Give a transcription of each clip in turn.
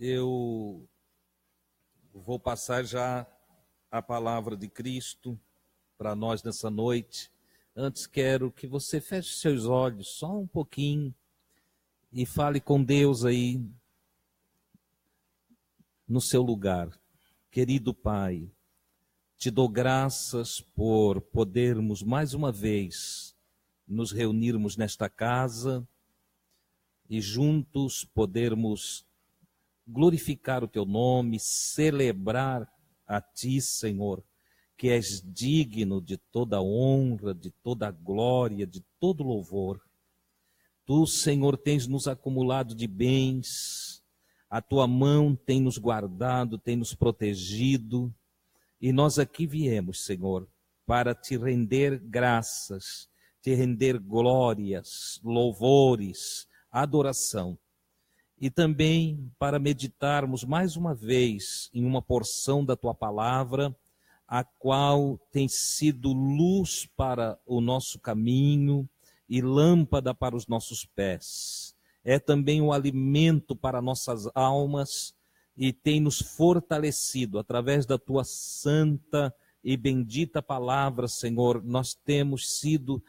Eu vou passar já a palavra de Cristo para nós nessa noite. Antes quero que você feche seus olhos só um pouquinho e fale com Deus aí no seu lugar. Querido Pai, te dou graças por podermos mais uma vez nos reunirmos nesta casa e juntos podermos glorificar o teu nome, celebrar a ti, Senhor, que és digno de toda honra, de toda glória, de todo louvor. Tu, Senhor, tens nos acumulado de bens, a tua mão tem nos guardado, tem nos protegido, e nós aqui viemos, Senhor, para te render graças, te render glórias, louvores, adoração. E também para meditarmos mais uma vez em uma porção da tua palavra, a qual tem sido luz para o nosso caminho e lâmpada para os nossos pés. É também o alimento para nossas almas e tem nos fortalecido através da tua santa e bendita palavra, Senhor. Nós temos sido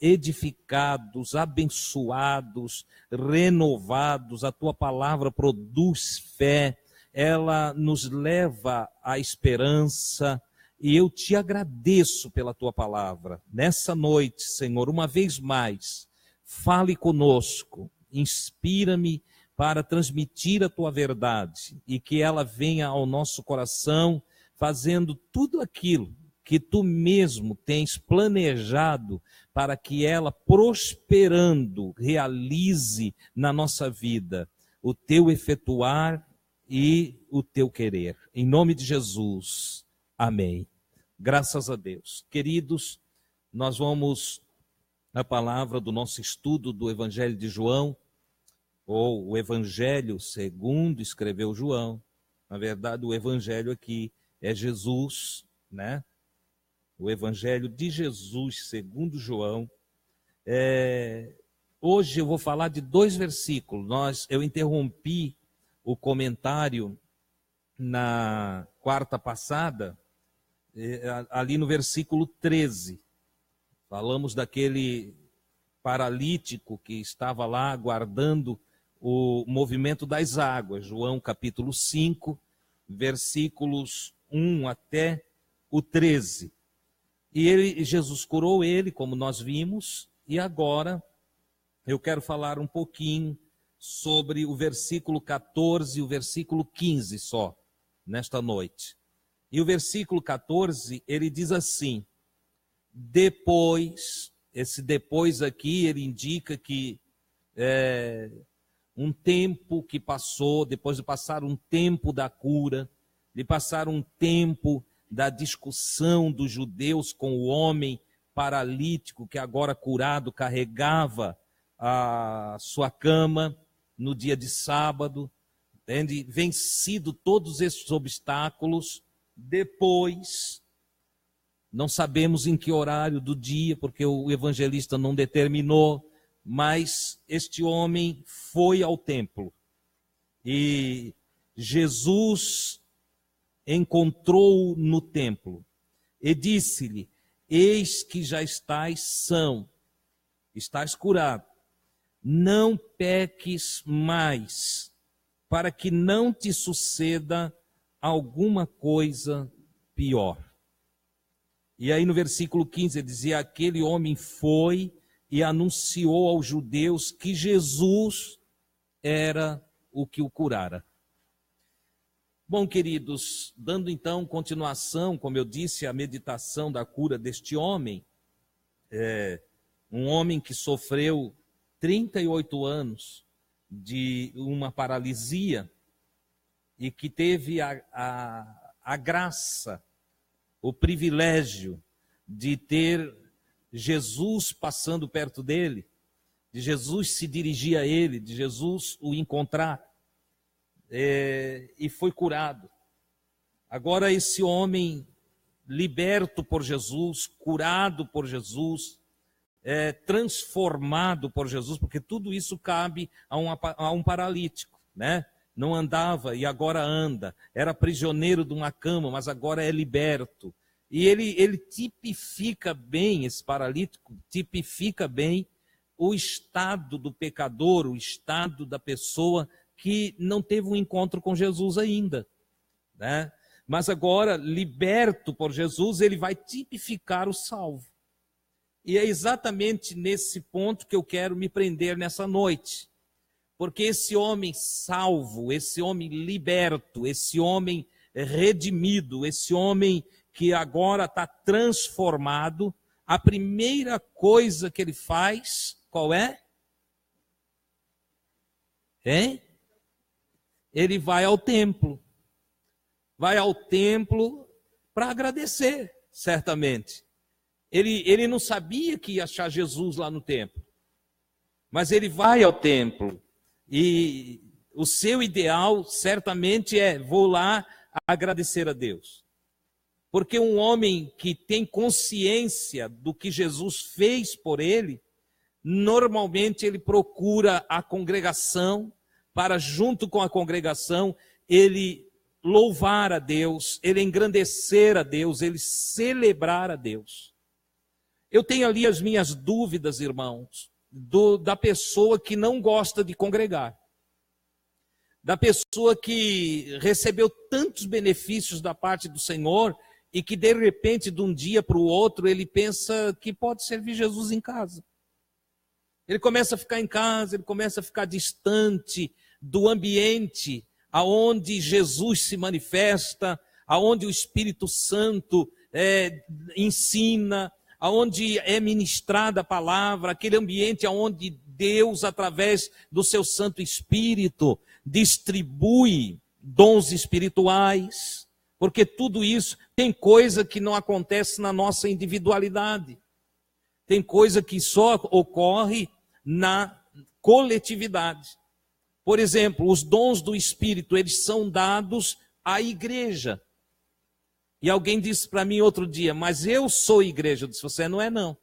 edificados, abençoados, renovados. A tua palavra produz fé, ela nos leva à esperança, e eu te agradeço pela tua palavra. Nessa noite, Senhor, uma vez mais, fale conosco, inspira-me para transmitir a tua verdade e que ela venha ao nosso coração, fazendo tudo aquilo que tu mesmo tens planejado para que ela, prosperando, realize na nossa vida o teu efetuar e o teu querer. Em nome de Jesus, amém. Graças a Deus. Queridos, nós vamos à palavra do nosso estudo do Evangelho de João, ou o Evangelho segundo escreveu João. Na verdade, o Evangelho aqui é Jesus, né? O Evangelho de Jesus segundo João. Hoje eu vou falar de 2 versículos. Eu interrompi o comentário na quarta passada, ali no versículo 13. Falamos daquele paralítico que estava lá aguardando o movimento das águas. João capítulo 5, versículos 1 até o 13. E Jesus curou ele, como nós vimos, e agora eu quero falar um pouquinho sobre o versículo 14 e o versículo 15 só, nesta noite. E o versículo 14, ele diz assim: depois, esse depois aqui, ele indica que um tempo que passou, depois de passar um tempo da cura, de passar um tempo da discussão dos judeus com o homem paralítico que agora curado carregava a sua cama no dia de sábado, entende? Vencido todos esses obstáculos, depois, não sabemos em que horário do dia, porque o evangelista não determinou, mas este homem foi ao templo e Jesus encontrou-o no templo e disse-lhe: eis que já estás são, estás curado, não peques mais, para que não te suceda alguma coisa pior. E aí no versículo 15 ele dizia: aquele homem foi e anunciou aos judeus que Jesus era o que o curara. Bom, queridos, dando então continuação, como eu disse, à meditação da cura deste homem, um homem que sofreu 38 anos de uma paralisia e que teve a graça, o privilégio de ter Jesus passando perto dele, de Jesus se dirigir a ele, de Jesus o encontrar, e foi curado. Agora esse homem, liberto por Jesus, curado por Jesus, transformado por Jesus, porque tudo isso cabe a um paralítico, né? não andava e agora anda, era prisioneiro de uma cama, mas agora é liberto. E ele tipifica bem, esse paralítico, tipifica bem o estado do pecador, o estado da pessoa que não teve um encontro com Jesus ainda, né? Mas agora, liberto por Jesus, ele vai tipificar o salvo. E é exatamente nesse ponto que eu quero me prender nessa noite. Porque esse homem salvo, esse homem liberto, esse homem redimido, esse homem que agora está transformado, a primeira coisa que ele faz, qual é? Hein? Ele vai ao templo. Vai ao templo para agradecer, certamente. Ele não sabia que ia achar Jesus lá no templo. Mas ele vai ao templo. E o seu ideal, certamente, vou lá agradecer a Deus. Porque um homem que tem consciência do que Jesus fez por ele, normalmente ele procura a congregação, para junto com a congregação, ele louvar a Deus, ele engrandecer a Deus, ele celebrar a Deus. Eu tenho ali as minhas dúvidas, irmãos, da pessoa que não gosta de congregar. Da pessoa que recebeu tantos benefícios da parte do Senhor e que de repente, de um dia para o outro, ele pensa que pode servir Jesus em casa. Ele começa a ficar em casa, ele começa a ficar distante do ambiente aonde Jesus se manifesta, aonde o Espírito Santo ensina, aonde é ministrada a palavra, aquele ambiente aonde Deus, através do seu Santo Espírito, distribui dons espirituais, porque tudo isso tem coisa que não acontece na nossa individualidade, tem coisa que só ocorre na coletividade. Por exemplo, os dons do Espírito, eles são dados à igreja. E alguém disse para mim outro dia, mas eu sou igreja. Eu disse, você não é não.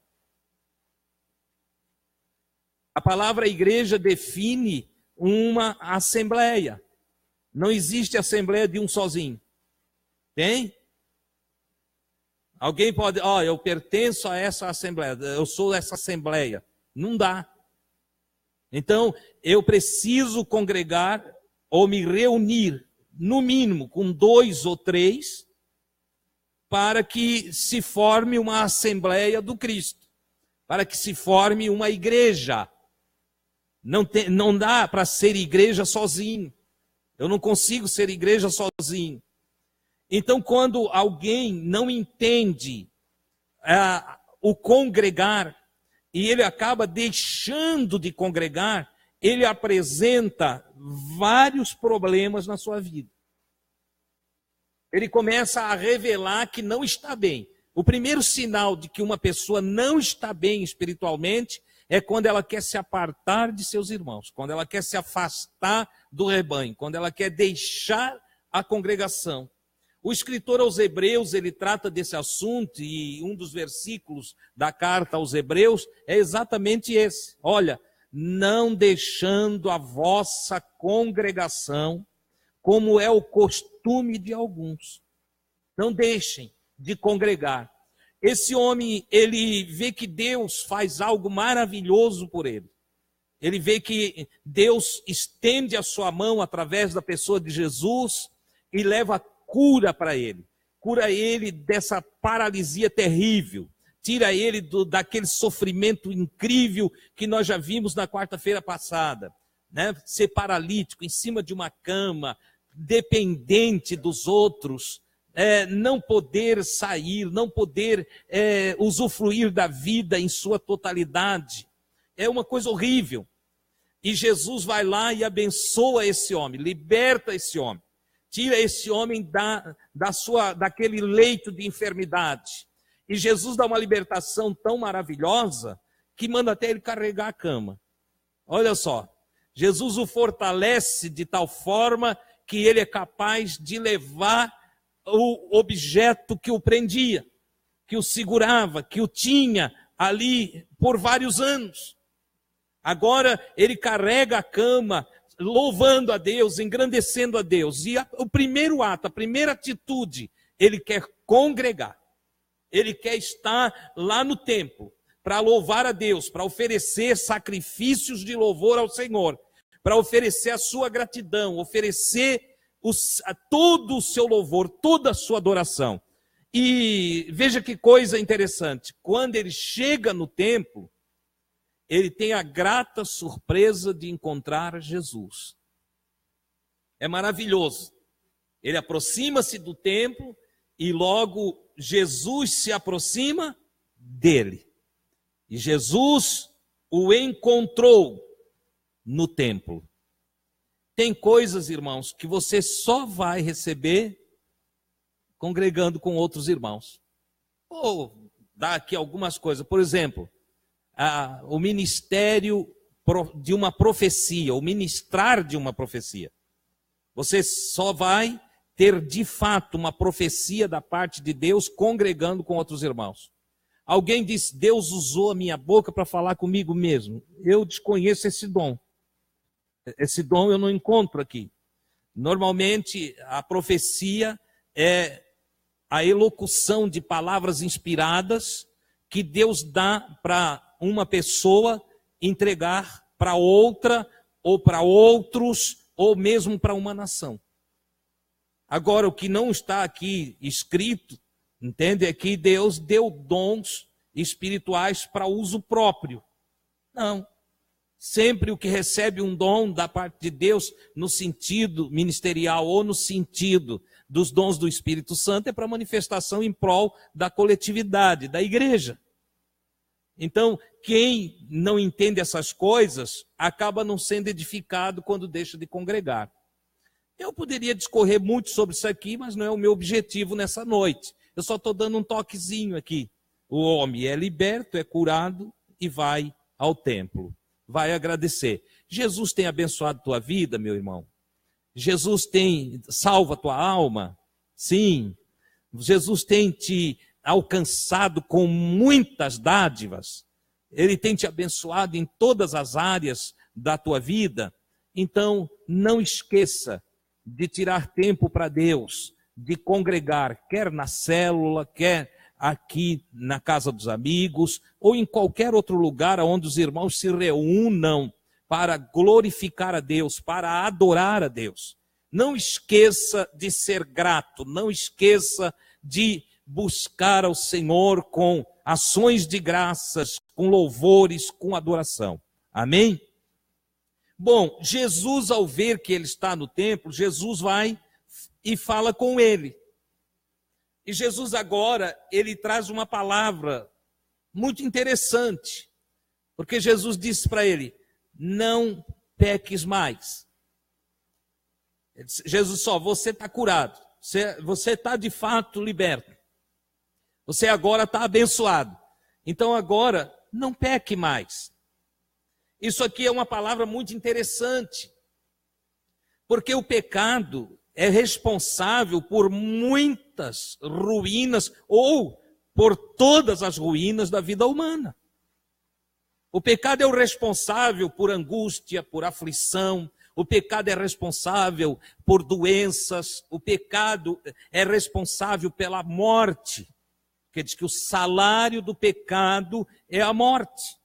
A palavra igreja define uma assembleia. Não existe assembleia de um sozinho. Tem? Alguém pode, eu pertenço a essa assembleia, eu sou essa assembleia. Não dá. Então, eu preciso congregar ou me reunir, no mínimo, com 2 ou 3, para que se forme uma assembleia do Cristo, para que se forme uma igreja. Não dá para ser igreja sozinho. Eu não consigo ser igreja sozinho. Então, quando alguém não entende o congregar, e ele acaba deixando de congregar, ele apresenta vários problemas na sua vida. Ele começa a revelar que não está bem. O primeiro sinal de que uma pessoa não está bem espiritualmente é quando ela quer se apartar de seus irmãos, quando ela quer se afastar do rebanho, quando ela quer deixar a congregação. O escritor aos Hebreus, ele trata desse assunto, e um dos versículos da carta aos Hebreus é exatamente esse. Olha, não deixando a vossa congregação, como é o costume de alguns. Não deixem de congregar. Esse homem, ele vê que Deus faz algo maravilhoso por ele. Ele vê que Deus estende a sua mão através da pessoa de Jesus e leva cura para ele. Cura ele dessa paralisia terrível. Tira ele daquele sofrimento incrível que nós já vimos na quarta-feira passada. Né? Ser paralítico em cima de uma cama, dependente dos outros, não poder sair, não poder usufruir da vida em sua totalidade. É uma coisa horrível. E Jesus vai lá e abençoa esse homem, liberta esse homem. Tira esse homem daquele leito de enfermidade. E Jesus dá uma libertação tão maravilhosa que manda até ele carregar a cama. Olha só, Jesus o fortalece de tal forma que ele é capaz de levar o objeto que o prendia, que o segurava, que o tinha ali por vários anos. Agora ele carrega a cama louvando a Deus, engrandecendo a Deus. E o primeiro ato, a primeira atitude, ele quer congregar. Ele quer estar lá no templo para louvar a Deus, para oferecer sacrifícios de louvor ao Senhor, para oferecer a sua gratidão, oferecer todo o seu louvor, toda a sua adoração. E veja que coisa interessante, quando ele chega no templo, ele tem a grata surpresa de encontrar Jesus. É maravilhoso. Ele aproxima-se do templo e logo Jesus se aproxima dele. E Jesus o encontrou no templo. Tem coisas, irmãos, que você só vai receber congregando com outros irmãos. Vou dar aqui algumas coisas. Por exemplo, o ministério de uma profecia, o ministrar de uma profecia. Você só vai ter de fato uma profecia da parte de Deus congregando com outros irmãos. Alguém disse, Deus usou a minha boca para falar comigo mesmo. Eu desconheço esse dom. Esse dom eu não encontro aqui. Normalmente a profecia é a elocução de palavras inspiradas que Deus dá para uma pessoa entregar para outra, ou para outros, ou mesmo para uma nação. Agora, o que não está aqui escrito, entende? É que Deus deu dons espirituais para uso próprio. Não. Sempre o que recebe um dom da parte de Deus, no sentido ministerial ou no sentido dos dons do Espírito Santo, é para manifestação em prol da coletividade, da igreja. Então, quem não entende essas coisas, acaba não sendo edificado quando deixa de congregar. Eu poderia discorrer muito sobre isso aqui, mas não é o meu objetivo nessa noite. Eu só estou dando um toquezinho aqui. O homem é liberto, é curado e vai ao templo. Vai agradecer. Jesus tem abençoado tua vida, meu irmão. Jesus tem salva tua alma. Sim. Jesus tem te alcançado com muitas dádivas. Ele tem te abençoado em todas as áreas da tua vida. Então, não esqueça de tirar tempo para Deus, de congregar, quer na célula, quer aqui na casa dos amigos, ou em qualquer outro lugar onde os irmãos se reúnam para glorificar a Deus, para adorar a Deus. Não esqueça de ser grato, não esqueça de buscar ao Senhor com ações de graças, com louvores, com adoração. Amém? Bom, Jesus, ao ver que ele está no templo, Jesus vai e fala com ele. E Jesus agora, ele traz uma palavra muito interessante, porque Jesus disse para ele, não peques mais. Jesus só, você está curado, você está de fato liberto, você agora está abençoado, então agora não peque mais. Isso aqui é uma palavra muito interessante, porque o pecado é responsável por muitas ruínas, ou por todas as ruínas da vida humana. O pecado é o responsável por angústia, por aflição, o pecado é responsável por doenças, o pecado é responsável pela morte, que diz que o salário do pecado é a morte.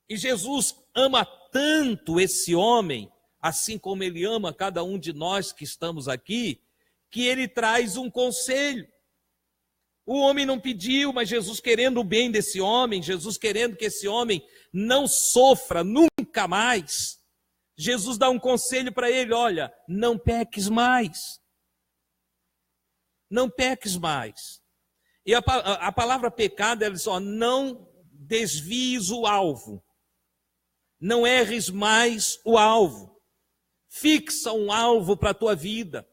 E Jesus ama tanto esse homem, assim como ele ama cada um de nós que estamos aqui, que ele traz um conselho. O homem não pediu, mas Jesus querendo o bem desse homem, Jesus querendo que esse homem não sofra nunca mais, Jesus dá um conselho para ele, olha, não peques mais. Não peques mais. E a palavra pecado, ela diz, ó, não desvies o alvo. Não erres mais o alvo. Fixa um alvo para a tua vida.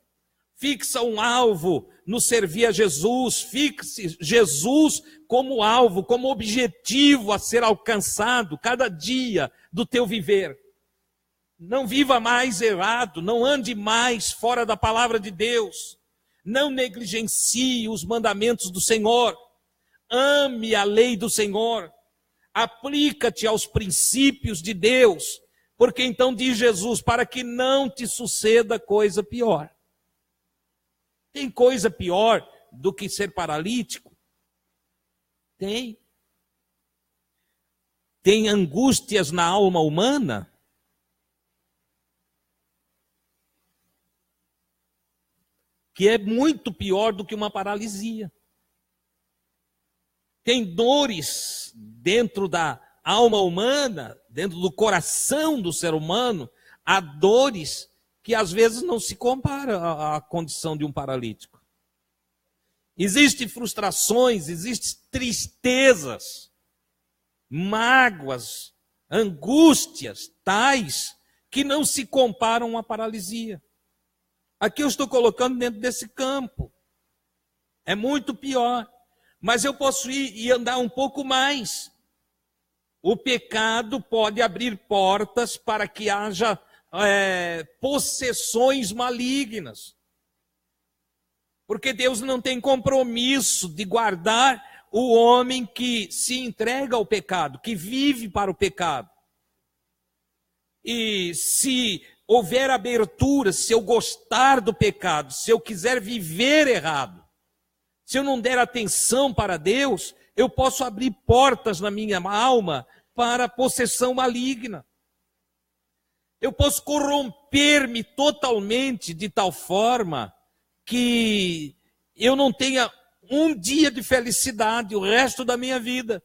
Fixa um alvo no servir a Jesus. Fixe Jesus como alvo, como objetivo a ser alcançado cada dia do teu viver. Não viva mais errado, não ande mais fora da palavra de Deus. Não negligencie os mandamentos do Senhor. Ame a lei do Senhor. Aplica-te aos princípios de Deus, Porque então diz Jesus, para que não te suceda coisa pior. Tem coisa pior do que ser paralítico? Tem. Tem angústias na alma humana? Que é muito pior do que uma paralisia. Tem dores dentro da alma humana, dentro do coração do ser humano, há dores que às vezes não se compara à condição de um paralítico. Existem frustrações, existem tristezas, mágoas, angústias tais que não se comparam à paralisia. Aqui eu estou colocando dentro desse campo. É muito pior. Mas eu posso ir e andar um pouco mais. O pecado pode abrir portas para que haja possessões malignas. Porque Deus não tem compromisso de guardar o homem que se entrega ao pecado, que vive para o pecado. E se houver abertura, se eu gostar do pecado, se eu quiser viver errado, se eu não der atenção para Deus, eu posso abrir portas na minha alma para possessão maligna. Eu posso corromper-me totalmente de tal forma que eu não tenha um dia de felicidade o resto da minha vida.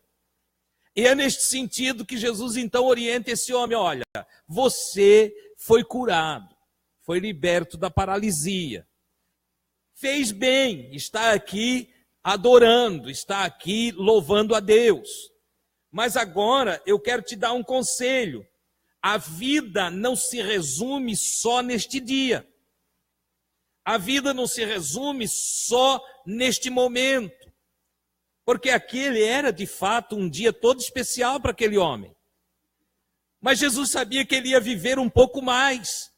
E é neste sentido que Jesus então orienta esse homem: olha, você foi curado, foi liberto da paralisia, fez bem, está aqui adorando, está aqui louvando a Deus. Mas agora eu quero te dar um conselho: a vida não se resume só neste dia. A vida não se resume só neste momento. Porque aquele era de fato um dia todo especial para aquele homem. Mas Jesus sabia que ele ia viver um pouco mais.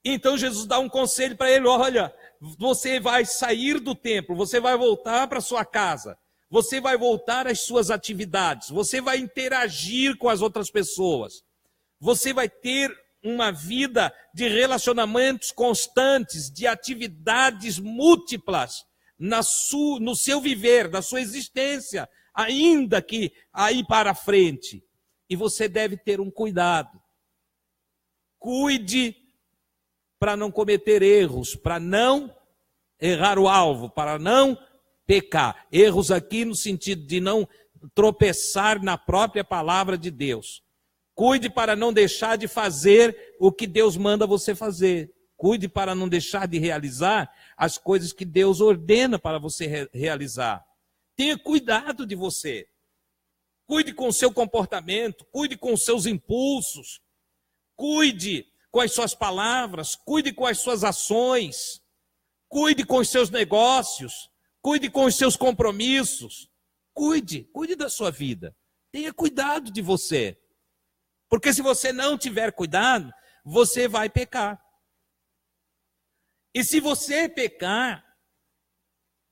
Então Jesus dá um conselho para ele: olha, você vai sair do templo, você vai voltar para sua casa, você vai voltar às suas atividades, você vai interagir com as outras pessoas, você vai ter uma vida de relacionamentos constantes, de atividades múltiplas no seu viver, na sua existência, ainda que aí para frente. E você deve ter um cuidado. Cuide para não cometer erros, para não errar o alvo, para não pecar. Erros aqui no sentido de não tropeçar na própria palavra de Deus. Cuide para não deixar de fazer o que Deus manda você fazer. Cuide para não deixar de realizar as coisas que Deus ordena para você realizar. Tenha cuidado de você. Cuide com o seu comportamento, cuide com os seus impulsos, cuide com as suas palavras, cuide com as suas ações, cuide com os seus negócios, cuide com os seus compromissos. Cuide da sua vida. Tenha cuidado de você. Porque se você não tiver cuidado, você vai pecar. E se você pecar,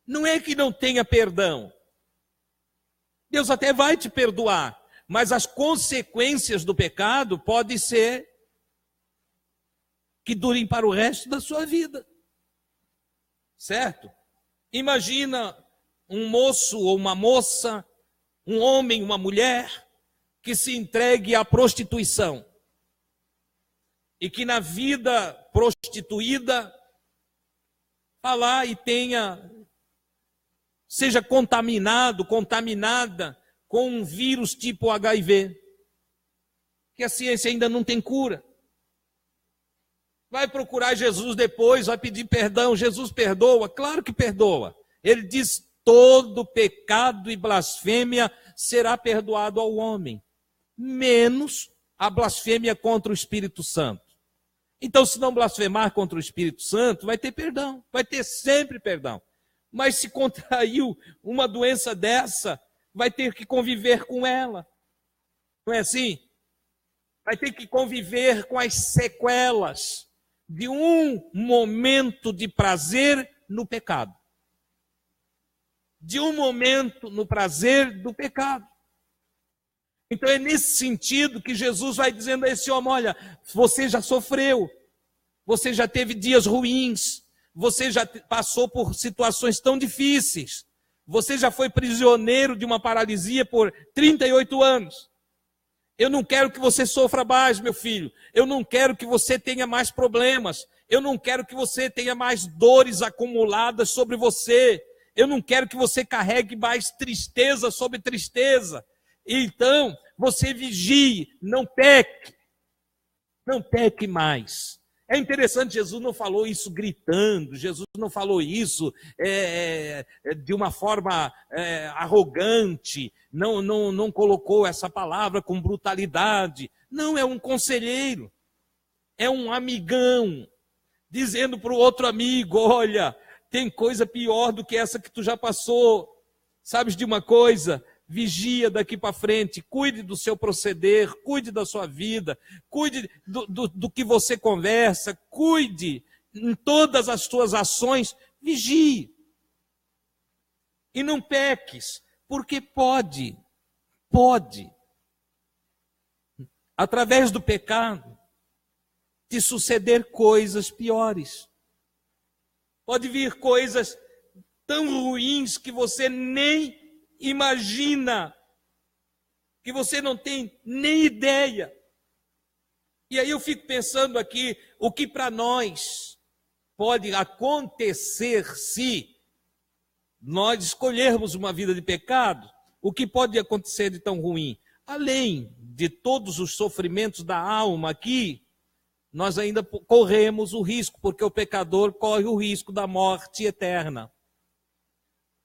não é que não tenha perdão. Deus até vai te perdoar, mas as consequências do pecado podem ser que durem para o resto da sua vida. Certo? Imagina um moço ou uma moça, um homem, uma mulher, que se entregue à prostituição e que na vida prostituída vá lá e seja contaminada com um vírus tipo HIV, que a ciência ainda não tem cura. Vai procurar Jesus depois, vai pedir perdão. Jesus perdoa? Claro que perdoa. Ele diz: todo pecado e blasfêmia será perdoado ao homem, menos a blasfêmia contra o Espírito Santo. Então, se não blasfemar contra o Espírito Santo, vai ter perdão, vai ter sempre perdão. Mas se contraiu uma doença dessa, vai ter que conviver com ela. Não é assim? Vai ter que conviver com as sequelas de um momento de prazer no pecado. De um momento no prazer do pecado. Então é nesse sentido que Jesus vai dizendo a esse homem: olha, você já sofreu, você já teve dias ruins, você já passou por situações tão difíceis, você já foi prisioneiro de uma paralisia por 38 anos. Eu não quero que você sofra mais, meu filho. Eu não quero que você tenha mais problemas. Eu não quero que você tenha mais dores acumuladas sobre você. Eu não quero que você carregue mais tristeza sobre tristeza. Então, você vigie, não peque. Não peque mais. É interessante, Jesus não falou isso gritando, Jesus não falou isso de uma forma arrogante, não colocou essa palavra com brutalidade. Não, é um conselheiro, é um amigão, dizendo para o outro amigo: olha, tem coisa pior do que essa que tu já passou. Sabes de uma coisa? Vigia daqui para frente, cuide do seu proceder, cuide da sua vida, cuide do que você conversa, cuide em todas as suas ações, vigie. E não peques, porque pode, através do pecado, te suceder coisas piores. Pode vir coisas tão ruins que você nem imagina, que você não tem nem ideia. E aí eu fico pensando aqui, o que para nós pode acontecer se nós escolhermos uma vida de pecado? O que pode acontecer de tão ruim? Além de todos os sofrimentos da alma aqui, nós ainda corremos o risco, porque o pecador corre o risco da morte eterna,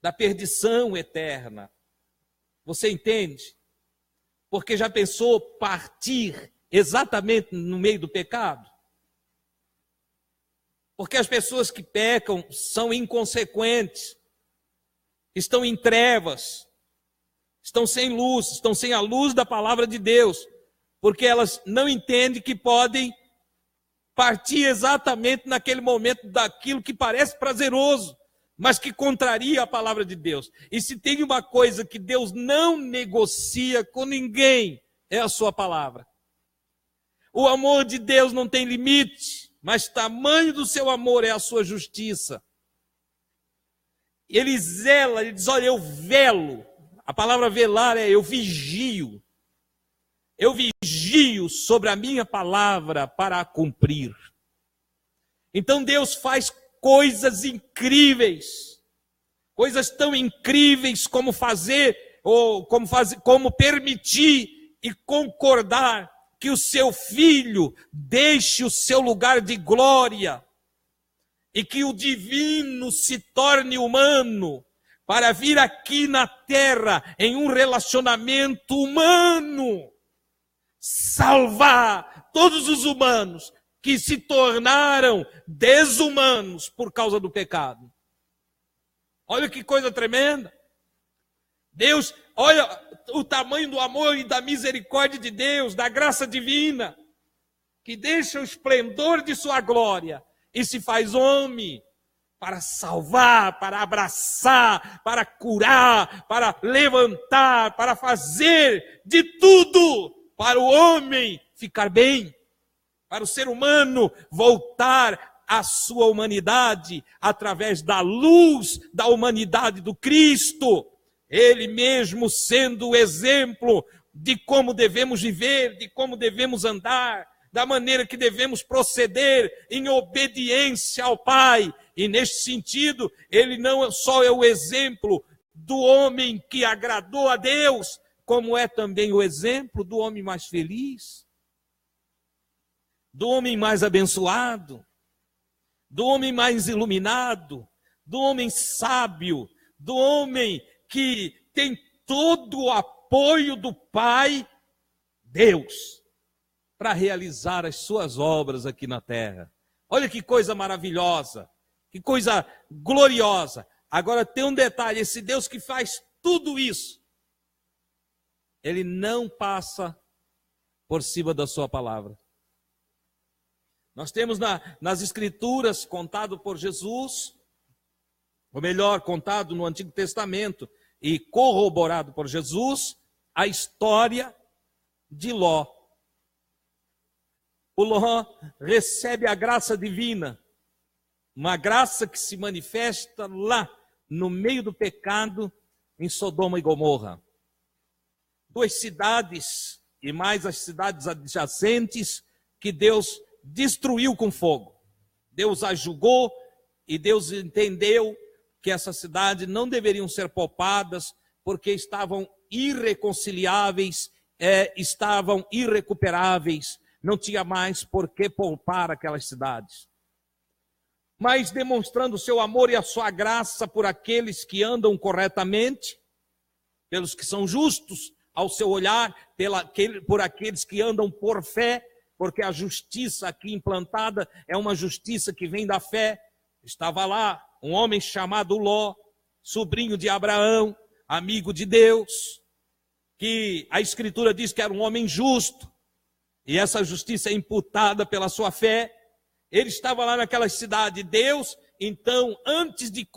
da perdição eterna. Você entende? Porque já pensou partir exatamente no meio do pecado? Porque as pessoas que pecam são inconsequentes, estão em trevas, estão sem luz, estão sem a luz da palavra de Deus, porque elas não entendem que podem partir exatamente naquele momento daquilo que parece prazeroso, mas que contraria a palavra de Deus. E se tem uma coisa que Deus não negocia com ninguém, é a sua palavra. O amor de Deus não tem limite, mas tamanho do seu amor é a sua justiça. Ele zela, ele diz: olha, eu velo. A palavra velar é eu vigio. Eu vigio sobre a minha palavra para a cumprir. Então Deus faz coisas incríveis, coisas tão incríveis como como permitir e concordar que o seu filho deixe o seu lugar de glória e que o divino se torne humano para vir aqui na terra em um relacionamento humano, salvar todos os humanos que se tornaram desumanos por causa do pecado. Olha que coisa tremenda. Deus, olha o tamanho do amor e da misericórdia de Deus, da graça divina, que deixa o esplendor de sua glória e se faz homem para salvar, para abraçar, para curar, para levantar, para fazer de tudo para o homem ficar bem, para o ser humano voltar à sua humanidade através da luz da humanidade do Cristo, ele mesmo sendo o exemplo de como devemos viver, de como devemos andar, da maneira que devemos proceder em obediência ao Pai. E neste sentido, ele não só é o exemplo do homem que agradou a Deus, como é também o exemplo do homem mais feliz, do homem mais abençoado, do homem mais iluminado, do homem sábio, do homem que tem todo o apoio do Pai, Deus, para realizar as suas obras aqui na terra. Olha que coisa maravilhosa, que coisa gloriosa. Agora tem um detalhe, esse Deus que faz tudo isso, ele não passa por cima da sua palavra. Nós temos nas Escrituras, contado por Jesus, ou melhor, contado no Antigo Testamento e corroborado por Jesus, a história de Ló. O Ló recebe a graça divina, uma graça que se manifesta lá, no meio do pecado, em Sodoma e Gomorra. 2 cidades, e mais as cidades adjacentes, que Deus destruiu com fogo. Deus as julgou, e Deus entendeu que essas cidades não deveriam ser poupadas, porque estavam irreconciliáveis, estavam irrecuperáveis, não tinha mais por que poupar aquelas cidades. Mas demonstrando o seu amor e a sua graça por aqueles que andam corretamente, pelos que são justos ao seu olhar, por aqueles que andam por fé, porque a justiça aqui implantada é uma justiça que vem da fé. Estava lá um homem chamado Ló, sobrinho de Abraão, amigo de Deus, que a Escritura diz que era um homem justo, e essa justiça é imputada pela sua fé. Ele estava lá naquela cidade. Deus, então, antes de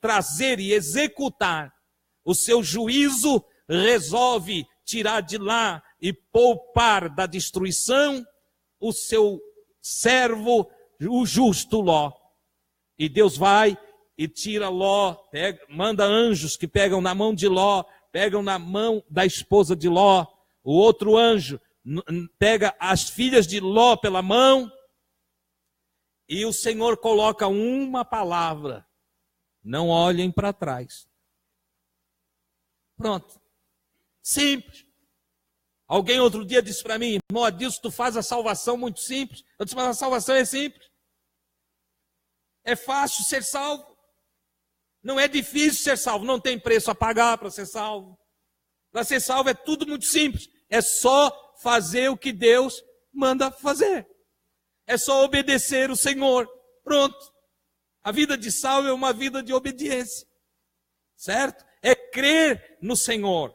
trazer e executar o seu juízo, resolve tirar de lá e poupar da destruição o seu servo, o justo Ló. E Deus vai e tira Ló, manda anjos que pegam na mão de Ló, pegam na mão da esposa de Ló. O outro anjo pega as filhas de Ló pela mão, e o Senhor coloca uma palavra: não olhem para trás. Pronto. Simples. Alguém outro dia disse para mim: irmão Adilson, tu faz a salvação muito simples. Eu disse: mas a salvação é simples. É fácil ser salvo. Não é difícil ser salvo. Não tem preço a pagar para ser salvo. Para ser salvo é tudo muito simples. É só fazer o que Deus manda fazer. É só obedecer o Senhor. Pronto. A vida de salvo é uma vida de obediência. Certo? É crer no Senhor.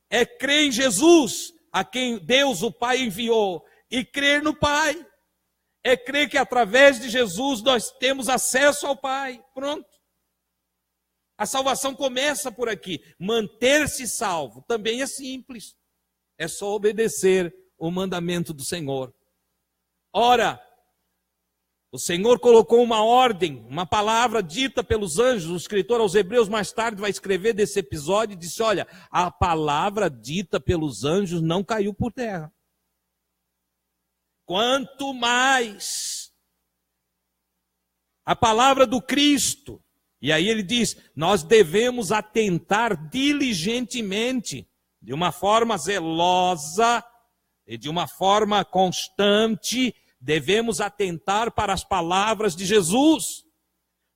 É crer em Jesus, a quem Deus, o Pai, enviou. E crer no Pai. É crer que através de Jesus nós temos acesso ao Pai. Pronto. A salvação começa por aqui. Manter-se salvo também é simples. É só obedecer o mandamento do Senhor. Ora, o Senhor colocou uma ordem, uma palavra dita pelos anjos. O escritor aos Hebreus mais tarde vai escrever desse episódio e disse: olha, a palavra dita pelos anjos não caiu por terra. Quanto mais a palavra do Cristo. E aí ele diz: nós devemos atentar diligentemente, de uma forma zelosa e de uma forma constante, devemos atentar para as palavras de Jesus.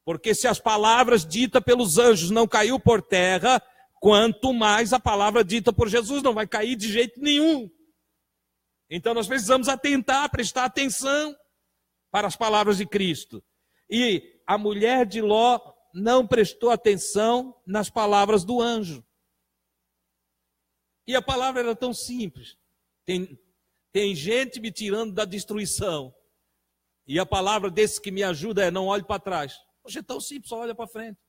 Porque se as palavras ditas pelos anjos não caiu por terra, quanto mais a palavra dita por Jesus não vai cair de jeito nenhum. Então nós precisamos atentar, prestar atenção para as palavras de Cristo. E a mulher de Ló não prestou atenção nas palavras do anjo. E a palavra era tão simples. Tem gente me tirando da destruição. E a palavra desse que me ajuda é: não olhe para trás. Hoje é tão simples, só olha para frente.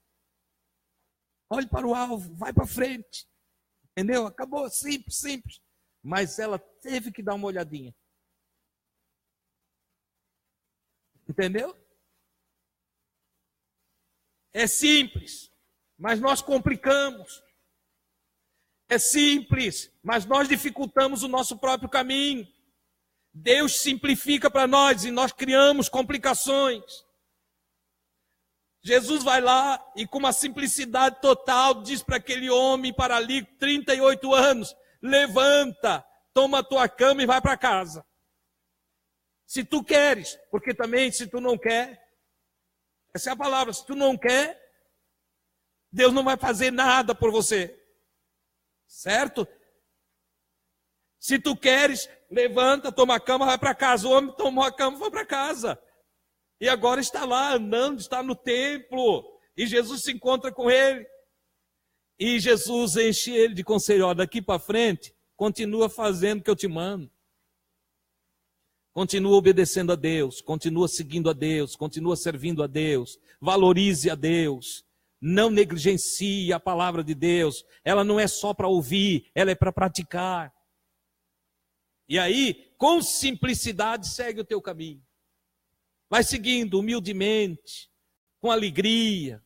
Olhe para o alvo, vai para frente. Entendeu? Acabou, simples, simples. Mas ela teve que dar uma olhadinha. Entendeu? É simples, mas nós complicamos. É simples, mas nós dificultamos o nosso próprio caminho. Deus simplifica para nós e nós criamos complicações. Jesus vai lá e com uma simplicidade total diz para aquele homem paralítico, 38 anos, levanta, toma a tua cama e vai para casa. Se tu queres, porque também se tu não quer, essa é a palavra, se tu não quer, Deus não vai fazer nada por você. Certo? Se tu queres, levanta, toma a cama, vai para casa. O homem tomou a cama e foi para casa. E agora está lá andando, está no templo. E Jesus se encontra com ele. E Jesus enche ele de conselho: ó, daqui para frente, continua fazendo o que eu te mando. Continua obedecendo a Deus, continua seguindo a Deus, continua servindo a Deus, valorize a Deus, não negligencie a palavra de Deus. Ela não é só para ouvir, ela é para praticar. E aí, com simplicidade, segue o teu caminho. Vai seguindo humildemente, com alegria,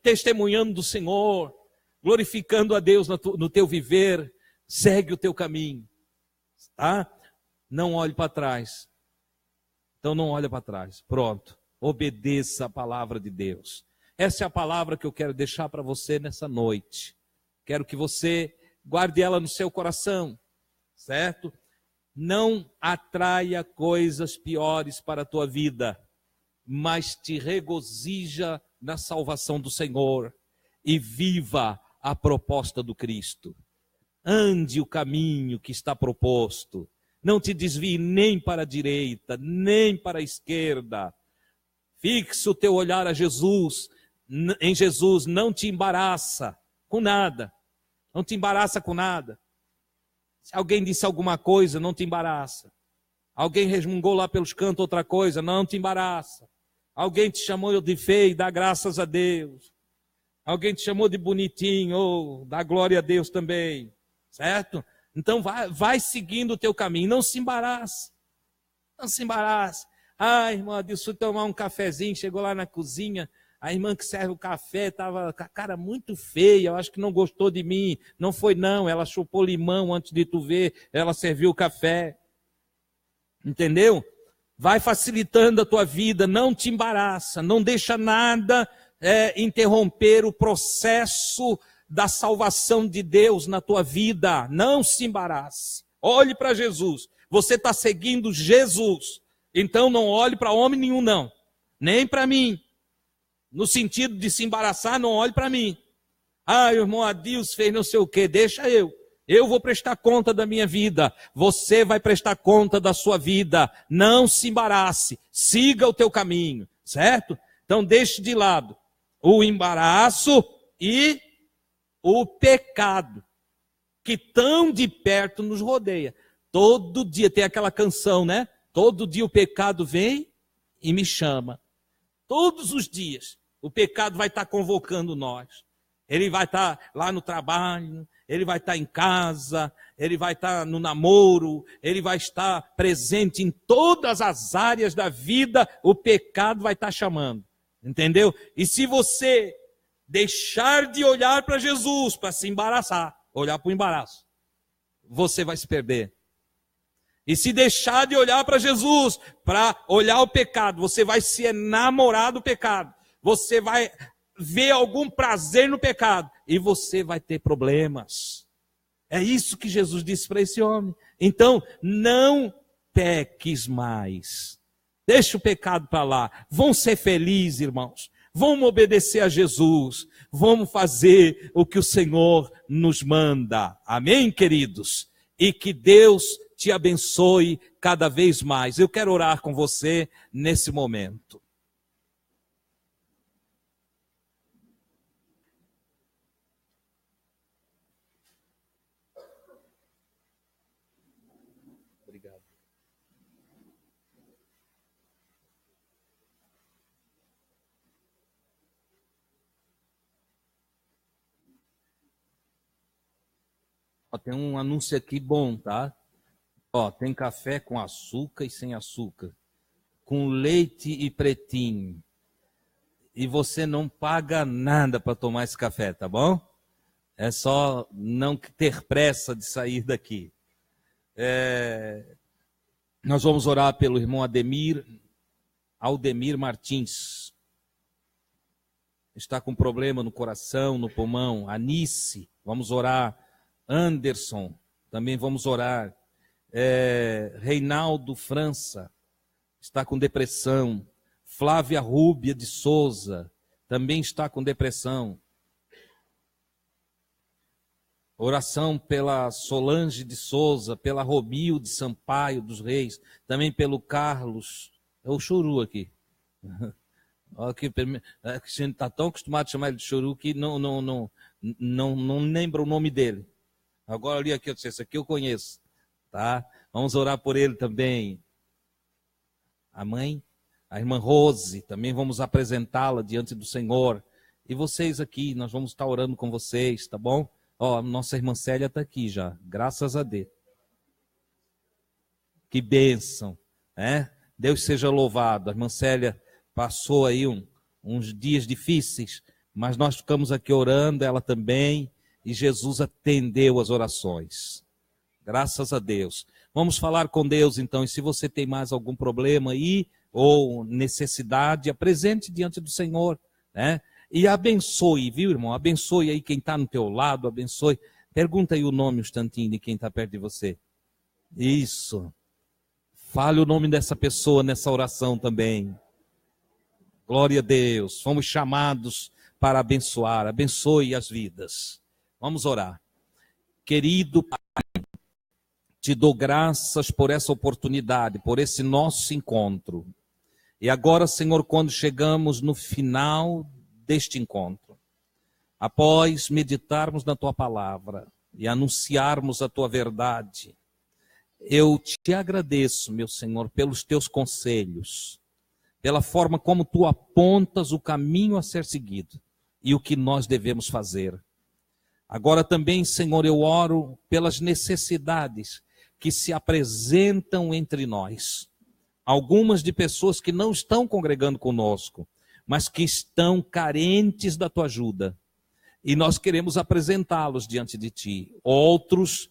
testemunhando do Senhor, glorificando a Deus no teu viver. Segue o teu caminho, tá? Não olhe para trás. Então não olhe para trás. Pronto. Obedeça a palavra de Deus. Essa é a palavra que eu quero deixar para você nessa noite. Quero que você guarde ela no seu coração, certo? Não atraia coisas piores para a tua vida, mas te regozija na salvação do Senhor e viva a proposta do Cristo. Ande o caminho que está proposto. Não te desvie nem para a direita, nem para a esquerda. Fixe o teu olhar a Jesus. Em Jesus, não te embaraça com nada. Não te embaraça com nada. Se alguém disse alguma coisa, não te embaraça. Alguém resmungou lá pelos cantos outra coisa, não te embaraça. Alguém te chamou de feio, dá graças a Deus. Alguém te chamou de bonitinho, dá glória a Deus também. Certo? Então vai seguindo o teu caminho, não se embarace. Não se embarace. Ah, irmã, disse tomar um cafezinho, chegou lá na cozinha, a irmã que serve o café estava com a cara muito feia, eu acho que não gostou de mim. Não foi não, ela chupou limão antes de tu ver, ela serviu o café. Entendeu? Vai facilitando a tua vida, não te embaraça, não deixa nada interromper o processo da salvação de Deus na tua vida. Não se embarace. Olhe para Jesus. Você está seguindo Jesus. Então não olhe para homem nenhum, não. Nem para mim. No sentido de se embaraçar, não olhe para mim. Ah, o irmão Adilson fez não sei o quê, deixa eu. Eu vou prestar conta da minha vida. Você vai prestar conta da sua vida. Não se embarace. Siga o teu caminho, certo? Então deixe de lado o embaraço e o pecado, que tão de perto nos rodeia. Todo dia tem aquela canção, né? Todo dia o pecado vem e me chama. Todos os dias o pecado vai estar convocando nós. Ele vai estar lá no trabalho, ele vai estar em casa, ele vai estar no namoro, ele vai estar presente em todas as áreas da vida, o pecado vai estar chamando. Entendeu? E se você deixar de olhar para Jesus, para se embaraçar, olhar para o embaraço, você vai se perder. E se deixar de olhar para Jesus, para olhar o pecado, você vai se enamorar do pecado. Você vai ver algum prazer no pecado. E você vai ter problemas. É isso que Jesus disse para esse homem. Então, não peques mais. Deixa o pecado para lá. Vão ser felizes, irmãos. Vamos obedecer a Jesus. Vamos fazer o que o Senhor nos manda. Amém, queridos? E que Deus te abençoe cada vez mais. Eu quero orar com você nesse momento. Obrigado. Ó, tem um anúncio aqui bom, tá? Ó, tem café com açúcar e sem açúcar, com leite e pretinho. E você não paga nada para tomar esse café, tá bom? É só não ter pressa de sair daqui. Nós vamos orar pelo irmão Aldemir Martins. Está com problema no coração, no pulmão. Anice, vamos orar. Anderson, também vamos orar. Reinaldo França está com depressão. Flávia Rúbia de Souza também está com depressão. Oração pela Solange de Souza, pela Romil de Sampaio dos Reis, também pelo Carlos. É o Churu aqui. Aqui a gente está tão acostumado a chamar ele de Churu que não lembra o nome dele. Agora ali aqui, eu disse, esse aqui eu conheço. Tá? Vamos orar por ele também. A mãe, a irmã Rose, também vamos apresentá-la diante do Senhor. E vocês aqui, nós vamos estar orando com vocês, tá bom? Ó, nossa irmã Célia está aqui já, graças a Deus. Que bênção, né? Deus seja louvado. A irmã Célia passou aí uns dias difíceis, mas nós ficamos aqui orando, ela também, e Jesus atendeu as orações. Graças a Deus. Vamos falar com Deus então, e se você tem mais algum problema aí, ou necessidade, apresente diante do Senhor, né? E abençoe, viu, irmão? Abençoe aí quem está no teu lado, abençoe. Pergunta aí o nome, um instantinho, de quem está perto de você. Isso. Fale o nome dessa pessoa nessa oração também. Glória a Deus. Fomos chamados para abençoar. Abençoe as vidas. Vamos orar. Querido Pai, te dou graças por essa oportunidade, por esse nosso encontro. E agora, Senhor, quando chegamos no final deste encontro, após meditarmos na Tua palavra e anunciarmos a Tua verdade, eu te agradeço, meu Senhor, pelos Teus conselhos, pela forma como Tu apontas o caminho a ser seguido e o que nós devemos fazer. Agora também, Senhor, eu oro pelas necessidades que se apresentam entre nós. Algumas de pessoas que não estão congregando conosco, mas que estão carentes da Tua ajuda. E nós queremos apresentá-los diante de Ti. Outros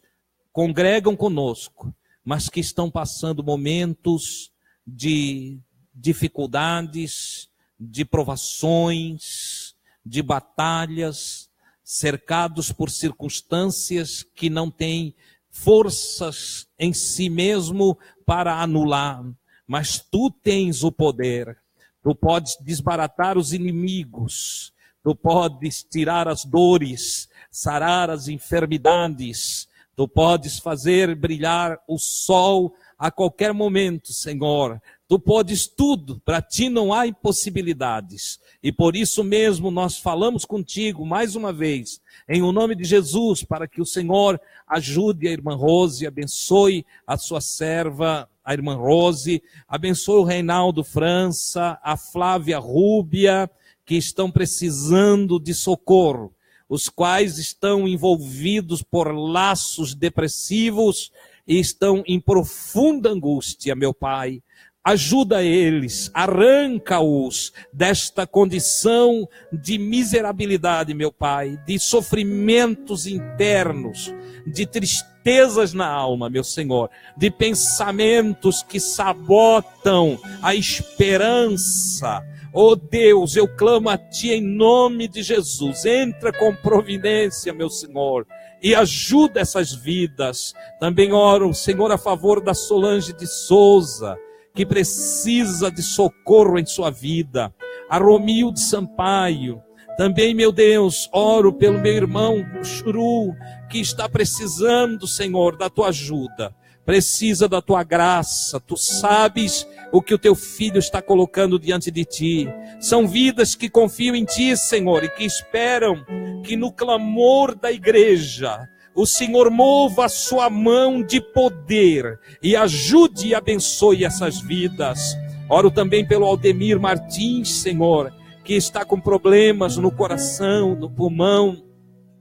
congregam conosco, mas que estão passando momentos de dificuldades, de provações, de batalhas, cercados por circunstâncias que não têm forças em si mesmo para anular. Mas Tu tens o poder, Tu podes desbaratar os inimigos, Tu podes tirar as dores, sarar as enfermidades, Tu podes fazer brilhar o sol a qualquer momento, Senhor. Tu podes tudo, para Ti não há impossibilidades. E por isso mesmo nós falamos contigo mais uma vez, em o nome de Jesus, para que o Senhor ajude a irmã Rose, abençoe a sua serva, a irmã Rose, abençoe o Reinaldo França, a Flávia Rúbia, que estão precisando de socorro, os quais estão envolvidos por laços depressivos e estão em profunda angústia, meu Pai. Ajuda eles, arranca-os desta condição de miserabilidade, meu Pai, de sofrimentos internos, de tristezas na alma, meu Senhor, de pensamentos que sabotam a esperança. Oh Deus, eu clamo a Ti em nome de Jesus, entra com providência, meu Senhor, e ajuda essas vidas. Também oro, Senhor, a favor da Solange de Souza, que precisa de socorro em sua vida, a Romilde Sampaio. Também, meu Deus, oro pelo meu irmão Churu, que está precisando, Senhor, da Tua ajuda, precisa da Tua graça. Tu sabes o que o Teu filho está colocando diante de Ti. São vidas que confiam em Ti, Senhor, e que esperam que no clamor da igreja o Senhor mova a sua mão de poder e ajude e abençoe essas vidas. Oro também pelo Aldemir Martins, Senhor, que está com problemas no coração, no pulmão.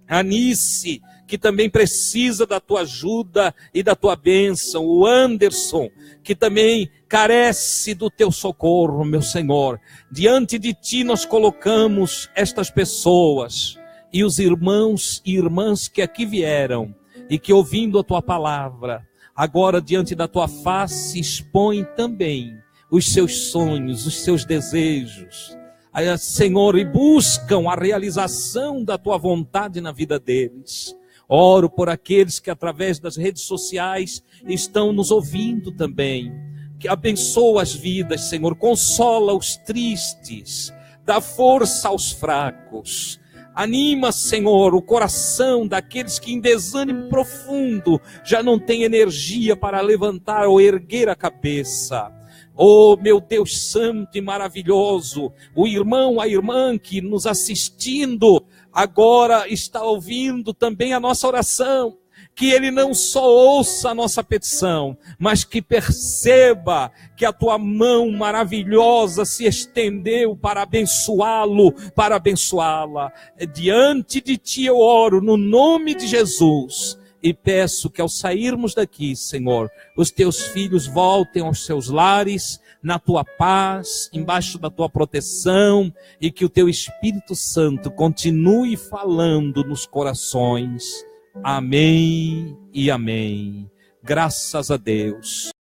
Anice, que também precisa da Tua ajuda e da Tua bênção. O Anderson, que também carece do Teu socorro, meu Senhor. Diante de Ti nós colocamos estas pessoas e os irmãos e irmãs que aqui vieram e que, ouvindo a Tua palavra, agora diante da Tua face expõem também os seus sonhos, os seus desejos, Senhor, e buscam a realização da Tua vontade na vida deles. Oro por aqueles que através das redes sociais estão nos ouvindo também, que abençoa as vidas, Senhor, consola os tristes, dá força aos fracos. Anima, Senhor, o coração daqueles que em desânimo profundo já não têm energia para levantar ou erguer a cabeça. Oh, meu Deus santo e maravilhoso, o irmão, a irmã que nos assistindo agora está ouvindo também a nossa oração. Que ele não só ouça a nossa petição, mas que perceba que a Tua mão maravilhosa se estendeu para abençoá-lo, para abençoá-la. Diante de Ti eu oro no nome de Jesus e peço que ao sairmos daqui, Senhor, os teus filhos voltem aos seus lares, na tua paz, embaixo da tua proteção, e que o teu Espírito Santo continue falando nos corações. Amém e amém. Graças a Deus.